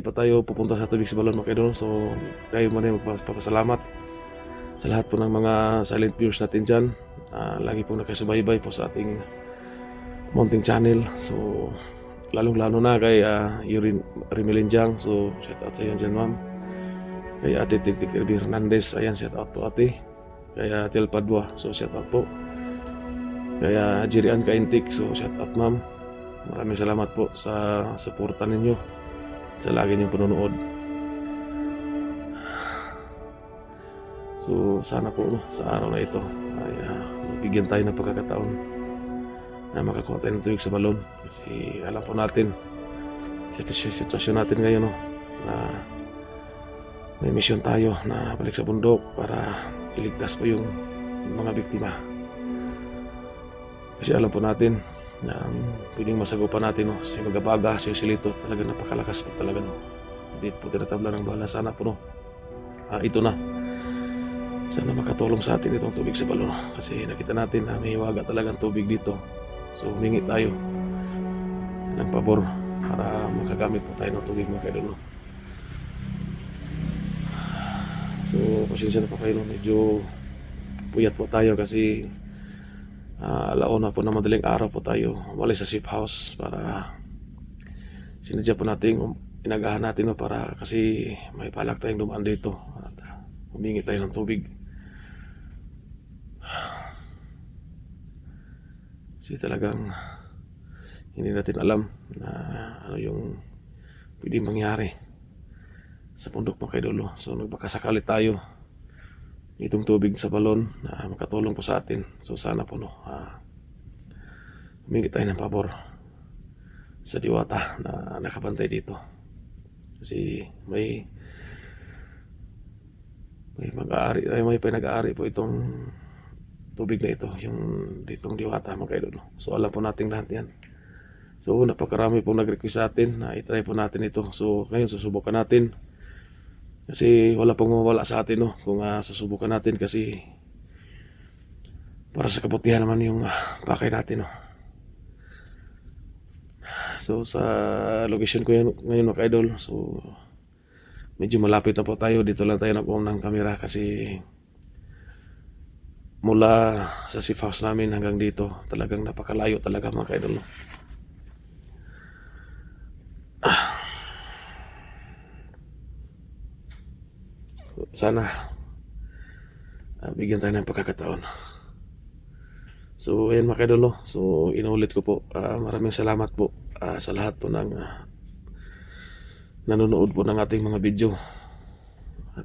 hindi pa tayo pupunta sa tubig sa balon mga idol. So kayo muna magpapasalamat sa lahat po ng mga silent viewers natin dyan. Lagi pong nakasubaybay po sa ating mounting channel. So lalong-lalo na kay Rimelinjang. So shout out sa iyo dyan ma'am. Kay Ate Tiktik Kirby Hernandez, ayan, shout out po ate. Kaya Tel Padua, so shout out po. Kaya Jirian Kaintik, so shout out ma'am. Maraming salamat po sa suporta ninyo, sa lagi niyong panonood. So sana po sa araw na ito ay mabigyan tayo ng pagkakataon na makakuha tayo ng tubig sa balon. Kasi alam po natin sitwasyon natin ngayon na may mission tayo na balik sa bundok para iligtas po yung mga biktima. Kasi alam po natin na pwedeng masagupan natin si Magabaga, si Silito, talaga napakalakas po talaga hindi po tinatabla ng bala. Sana po ito na, sana makatulong sa atin itong tubig sa balon kasi nakita natin na may hiwaga talagang tubig dito. So humingi tayo ng pabor para makagamit po tayo ng tubig mga kaidol. So pasensya na po kayo, medyo puyat po tayo kasi alauna po na madaling araw po tayo umalis sa safe house para sinadya po natin, inagahan natin para kasi may palak tayong dumaan dito at humingi tayo ng tubig. Kasi talagang hindi natin alam na ano yung pwedeng mangyari sa bundok mga kaidolo. So nagbakasakali tayo itong tubig sa balon na makatulong po sa atin. So sana po humingi tayo ng pabor sa diwata na nakabantay dito. Kasi may mag-aari, may pinag-aari po itong tubig na ito, yung ditong diwata mga kaidolo. So alam po natin lahat yan. So napakarami po nag-request sa atin na itry po natin ito. So ngayon susubukan natin. Kasi wala pong mawala sa atin kung susubukan natin kasi para sa kabutihan naman yung pakay natin So sa location ko ngayon mga idol, so medyo malapit na po tayo. Dito lang tayo nag-on ng camera kasi mula sa safe house namin hanggang dito talagang napakalayo talaga mga idol. Sana bigyan tayo ng pagkakataon. So ayan mga kaidolo, so inulit ko po, maraming salamat po sa lahat po ng nanonood po ng ating mga video.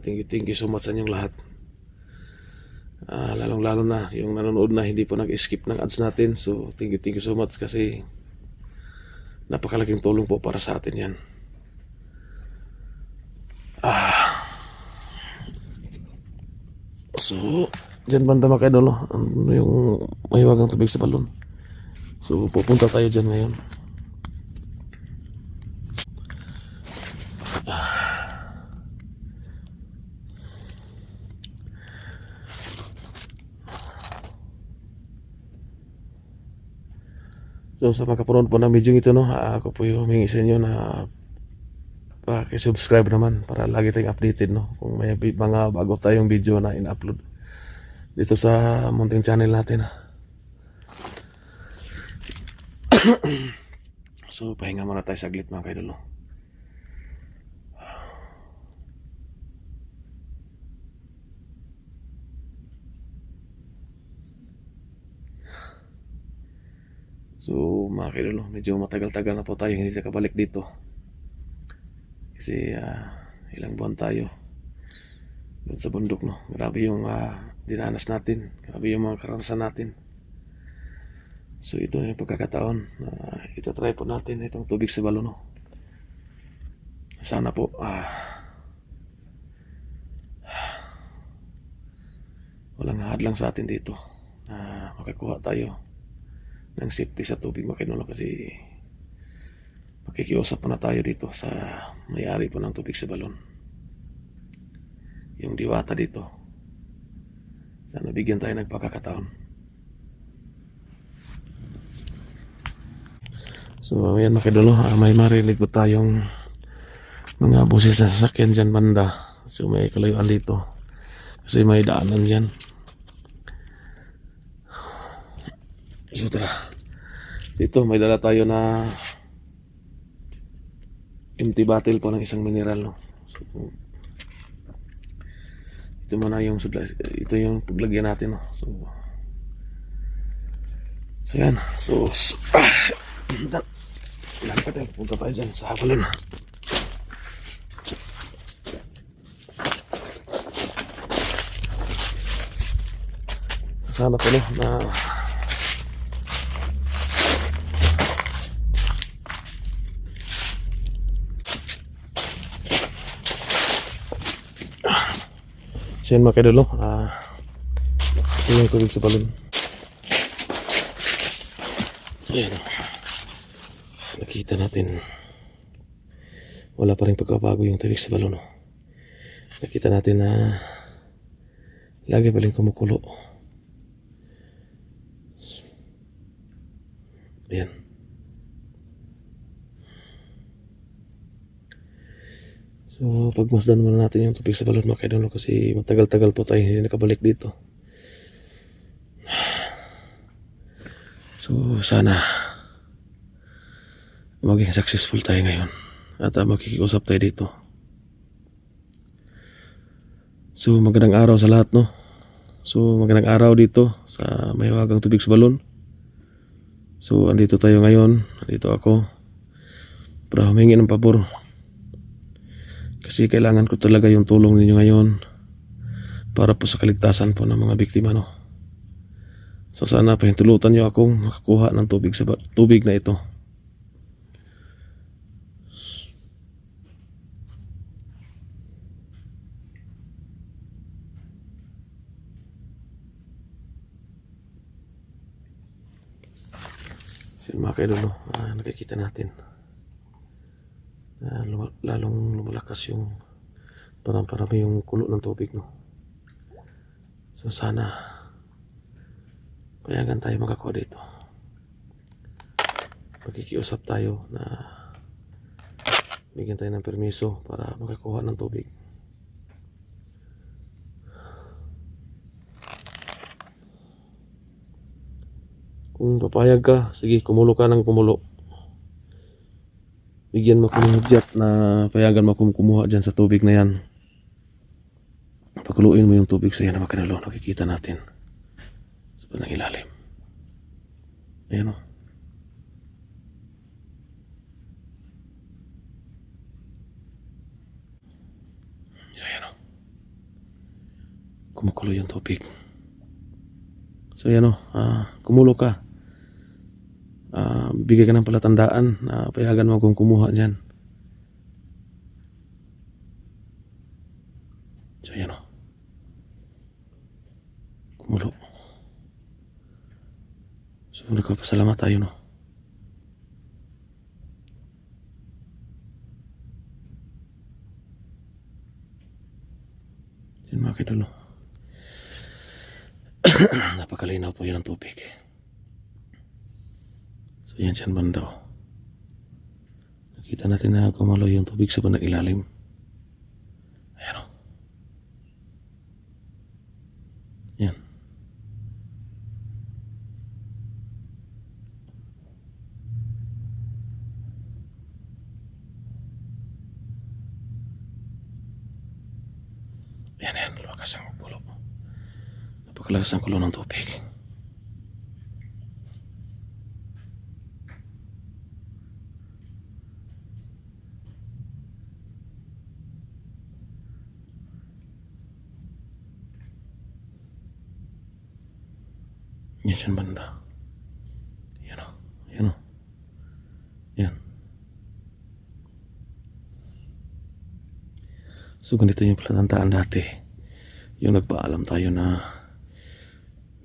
Thank you so much sa inyong lahat. Lalong lalo na yung nanonood na hindi po nag-skip ng ads natin. So thank you so much kasi napakalaking tulong po para sa atin yan. So, dyan banda mga kaidol, ano yung mahiwagang tubig sa balon. So, pupunta tayo dyan ngayon. So, sa pagkapunod po ng video ito, ako po yung humingi sa inyo na pakisubscribe naman para lagi tayong updated kung may mga bago tayong video na in-upload dito sa mounting channel natin. So pahinga muna tayo saglit mga kaidol. So mga kaidol, medyo matagal-tagal na po tayo hindi nakabalik dito. Kasi ilang buwan tayo doon sa bundok Grabe yung dinanas natin, grabe yung mga karanasan natin. So ito na yung pagkakataon ito try po natin itong tubig sa balon Sana po walang hadlang sa atin dito makakuha tayo ng safety sa tubig makinulo kasi makikiusap po na tayo dito sa may-ari po ng tubig sa balon, yung diwata dito. Sana bigyan tayo ng pagkakataon. So ayan mga kaidol, may marinig po tayong mga buses na sasakyan dyan banda. So may kalayuan dito kasi may daanan dyan. So tara, dito may dala tayo na empty bottle po ng isang mineral, no? So, ito muna yung ito yung paglagyan natin, no? So yan. So lalakad tayo, punta tayo dyan sa Avalon. Sana po, no, na so yan mga kaidolo, ito yung tubig sa balon. So yan, nakita natin wala pa rin pagkabago yung tubig sa balon, no? Nakita natin na lagi pa rin kumukulo. Ayan. So pagmasdan muna natin yung tubig sa balon mga kaidolo, kasi matagal-tagal po tayo hindi nakabalik dito. So sana maging successful tayo ngayon at makikiusap tayo dito. So magandang araw sa lahat, no? So magandang araw dito sa Mahiwagang Tubig sa Balon. So andito tayo ngayon, andito ako para humingi ng pabor, kasi kailangan ko talaga yung tulong ninyo ngayon para po sa kaligtasan po ng mga biktima, no? So sana pahintulutan nyo akong makakuha ng tubig na ito. So mga kaidolo, nakikita natin lalong lumalakas yung parang yung kulo ng tubig, no? So sana payagan tayo makakuha dito. Magkikiusap tayo na bigyan tayo ng permiso para makakuha ng tubig. Kung papayag ka, sige, kumulo ka ng kumulo. Bigyan mo kung hudyat na payagan mo kung kumuha dyan sa tubig na yan. Pakuluin mo yung tubig sa yan na makanalo. Nakikita natin sa bandang ilalim. Ayan, o. So ayan, o. Kumukulo yung tubig. So ayan, o. Kumulo ka. Bigay ka ng palatandaan na payagan mo kung kumuha dyan. So yan, o. Kumulo. So nagpapasalamat tayo, no? Yan mga kaidolo. Napakalinaw po yun ang tubig. So yan siyan banda, o. Nakita natin na kumalo yung tubig sa bandang ilalim. Ayan, o. Yan. Yan, lumakas ang kulo. Napakalakas ang kulo ng tubig. Yan siyan banda. Yan, o. Yan, o. Yan. So ganito yung palatandaan dati. Yung nagpaalam tayo na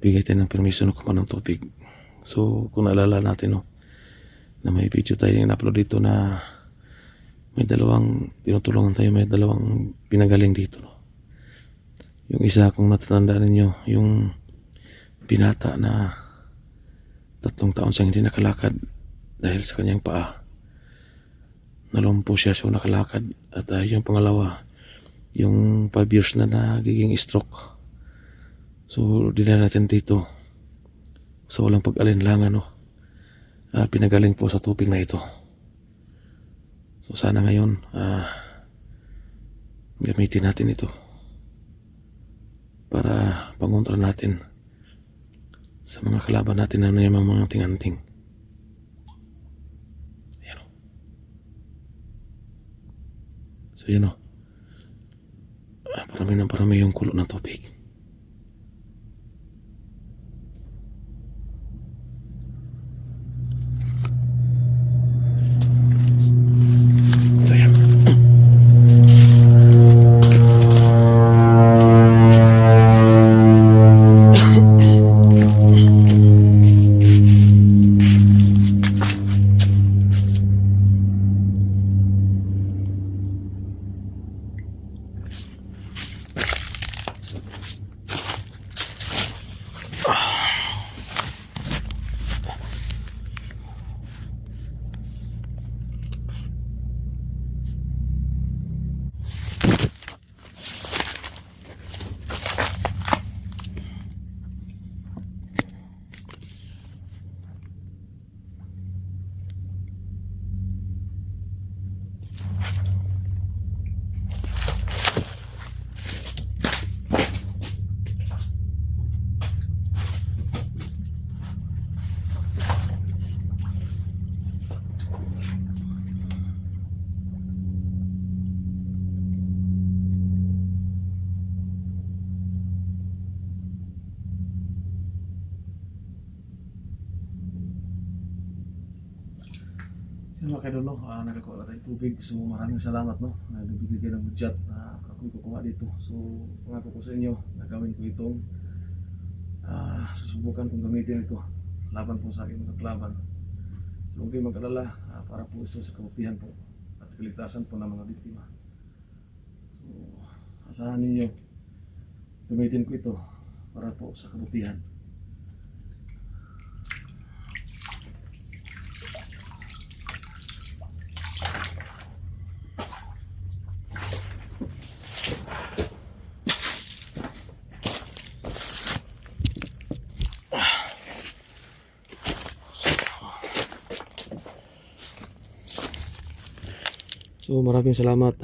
bigay tayo ng permiso na kumuha ng tubig. So kung naalala natin, no, na may video tayo yung upload dito na may dalawang tinutulungan tayo, may dalawang pinagaling dito, no? Yung isa, kung natatandaan ninyo, yung binata na 3 taon siyang hindi nakalakad dahil sa kanyang paa. nalumpo siya, so nakalakad. At yung pangalawa, yung 5 years na nagiging stroke. So dinala natin dito sa walang pag-alinlangan, no? Pinagaling po sa tubig na ito. So sana ngayon gamitin natin ito para pangontra natin sa mga kalaban natin na yung mga tinganting. Ayan o. So yun o. Parami yung kulo ng tubig. So yan. Yung mga kaidol, no? Nagkakuha na tayong tubig. So maraming salamat, no? Nagbibigay ng budget na ako'y kukuha dito. So pangako ko sa inyo, nagawin ko itong susubukan kong gamitin ito laban po sa aking mga kalaban. So huwag kayong mag-alala, para po ito sa kabutihan po at kaligtasan po ng mga biktima. So asahan ninyo, gamitin ko ito para po sa kabutihan. So maraming salamat.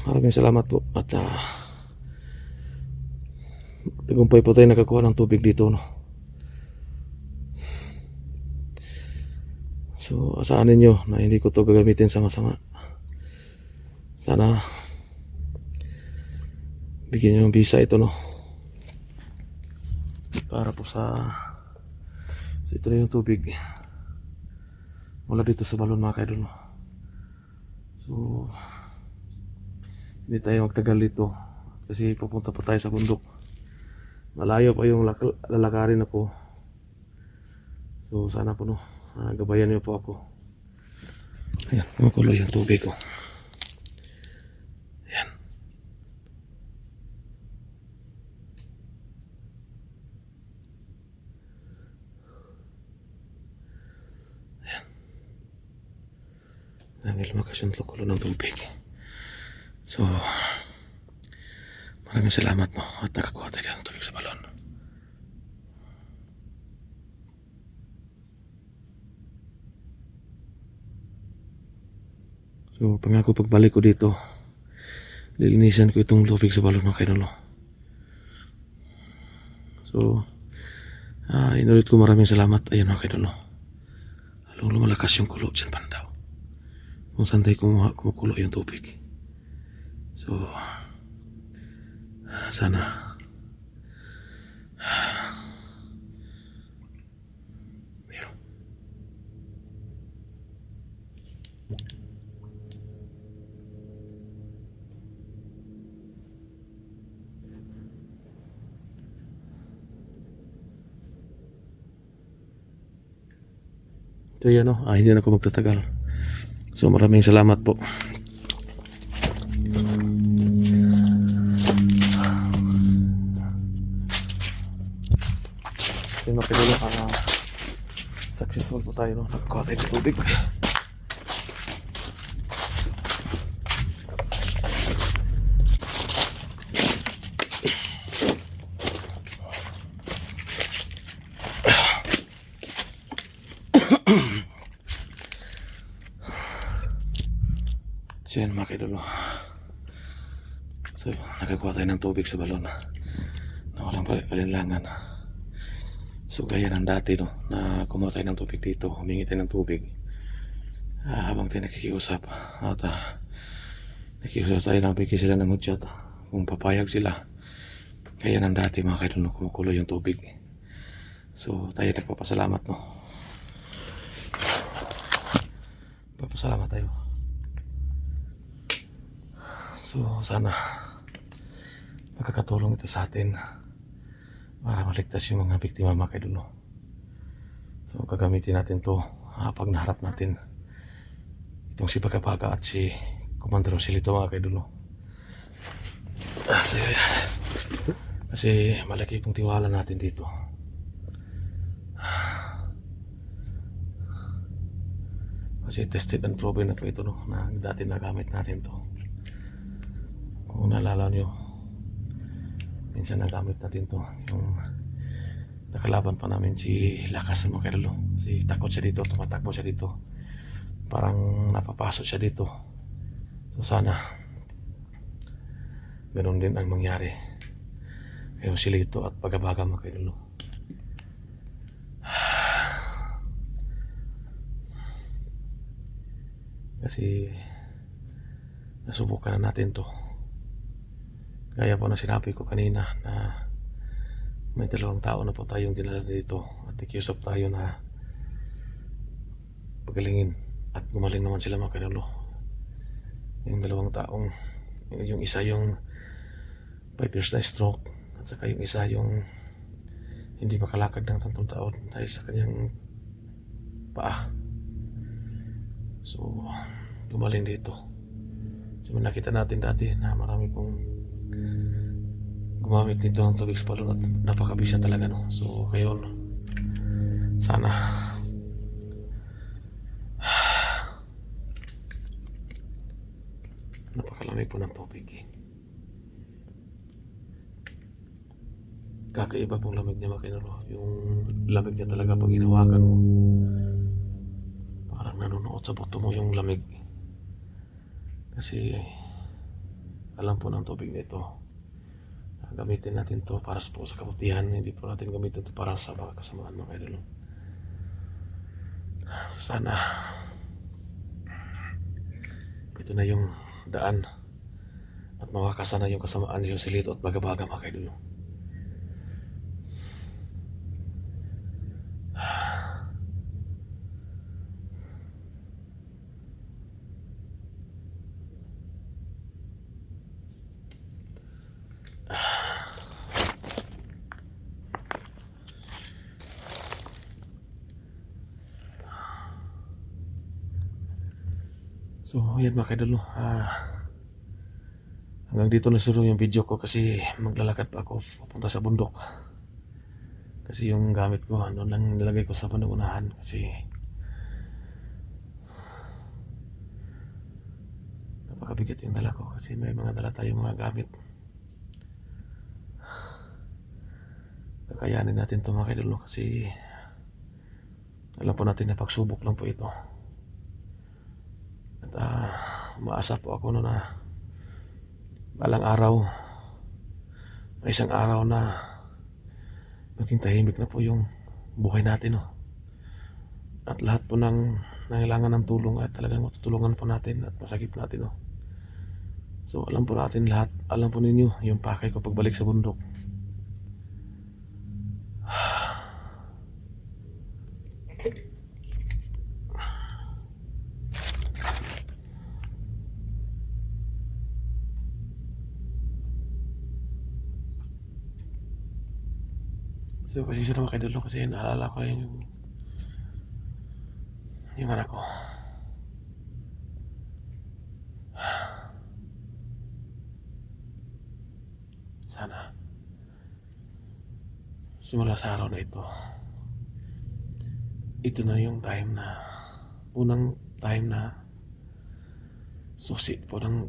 Maraming salamat po at tagumpay po tayo nakakuha ng tubig dito, no? So asahan ninyo na hindi ko to gagamitin sama-sama. Sana bigyan nyo ng visa ito, no? Para po sa ito na yung tubig mula dito sa balon, mga kaidol. So hindi tayo magtagal dito kasi pupunta pa tayo sa bundok. Malayo pa yung lalakarin ako. So sana po, no, gabayan niyo po ako. Ayan, kumukulo yung tubig ko. Ayan. Dahil lumakas yung kulo ng tubig. So maraming salamat, no, at nakakuha tayo ng tubig sa balon. So pangako pagbalik ko dito, lilinisan ko itong tubig sa balon, mga kaidol. So inulit ko maraming salamat. Ayun, mga kaidol, lalong lumalakas yung kulo dyan bandaw kung saan tayo kumukulo yung tubig. So sana meron. So yan, no? Hindi na ako magtatagal. So maraming salamat po. Sino pinulong Successful po tayo, no? Nakakuha tayo ng tubig. So yan mga kaidolo. So nakakuha tayo ng tubig sa balon na walang alinlangan. So gaya ng dati, no, na kumuha tayo ng tubig dito, humingi tayo ng tubig habang tayo nakikiusap at nakikiusap tayo, nabigay sila ng hudyat kung papayag sila. Gaya ng dati mga kaidolo, kumukulo yung tubig. So tayo nagpapasalamat, no, papasalamat tayo. So sana makakatulong ito sa atin para maligtas yung mga biktima mga kaidolo. So gagamitin natin to pag naharap natin itong si Bagabaga at si Commander Joselito mga kaidolo. Kasi malaki pong tiwala natin dito. Kasi tested and proven na po ito, no, na dati nagamit natin to. Kung naalala nyo, minsan nagamit natin to, yung nakalaban pa namin si Lakas ng mga kaidolo. Si takot siya dito, tumatakbo siya dito, parang napapasok siya dito. So sana ganun din ang mangyari kay Joselito at Bagabaga mga kaidolo. Kasi nasubukan na natin to. Gaya po na sinabi ko kanina na may 2 tao na po tayong dinala dito at ikiusap tayo na pagalingin at gumaling naman sila mga kaidolo. Yung 2 taong, yung isa yung 5 years na stroke at saka yung isa yung hindi makalakad ng 3 taon dahil sa kanyang paa. So gumaling dito. So nakita natin dati na marami pong gumamit dito ng tubig sa balon at napakabisa talaga, no. So ngayon sana napakalamig po ng tubig. Kakaiba pong lamig niya mga kaidolo. Yung lamig niya talaga pag hinawakan mo, parang nanonood sa buto mo yung lamig. Kasi alam po ng tubig na ito, gamitin natin to para po sa kabutihan, hindi po natin gamitin to para sa mga kasamaan mga kaidolo. So sana ito na yung daan at mawakasan na yung kasamaan ni Joselito at Bagabaga mga kaidolo. So yan mga kaidolo, hanggang dito na siguro yung video ko kasi maglalakad pa ako papunta sa bundok. Kasi yung gamit ko ano lang nilagay ko sa panuunahan kasi napakabigat yung dala ko kasi may mga dala tayong mga gamit. Kakayanin natin ito mga kaidolo kasi alam po natin na pagsubok lang po ito. At umaasa po ako no na balang araw, may isang araw na maging tahimik na po yung buhay natin, no? At lahat po ng nangailangan ng tulong ay talagang matutulungan po natin at masagip natin, no? So alam po natin lahat, alam po ninyo yung pakay ko pagbalik sa bundok. So kasi siya naman kaidolo kasi naalala ko yung anak ko. Sana simula sa araw na ito ito na yung time na unang time na susi po ng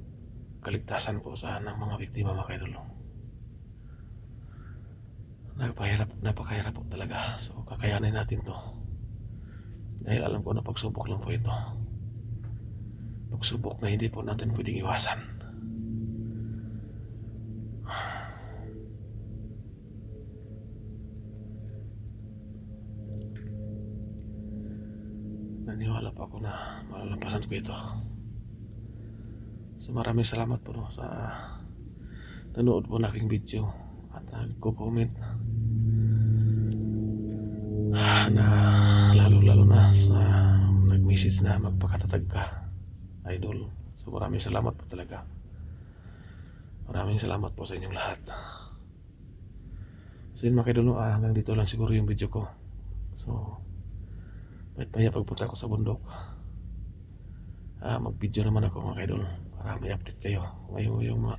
kaligtasan po sa ng mga biktima, mga kaidol. Napakahirap po talaga. So kakayanin natin to dahil alam ko na pagsubok lang po ito, pagsubok na hindi po natin pwedeng iwasan. Naniwala pa ako na malalampasan ko ito. So maraming salamat po sa nanood po na aking video at nagko-comment na lalo na sa nag-message na magpakatatag ka, idol. So maraming salamat po talaga. Maraming salamat po sa inyong lahat. So yun mga kaidol, hanggang dito lang siguro yung video ko. So maya pagpunta ko sa bundok, mag-video naman ako mga kaidol para may update kayo kung yung mga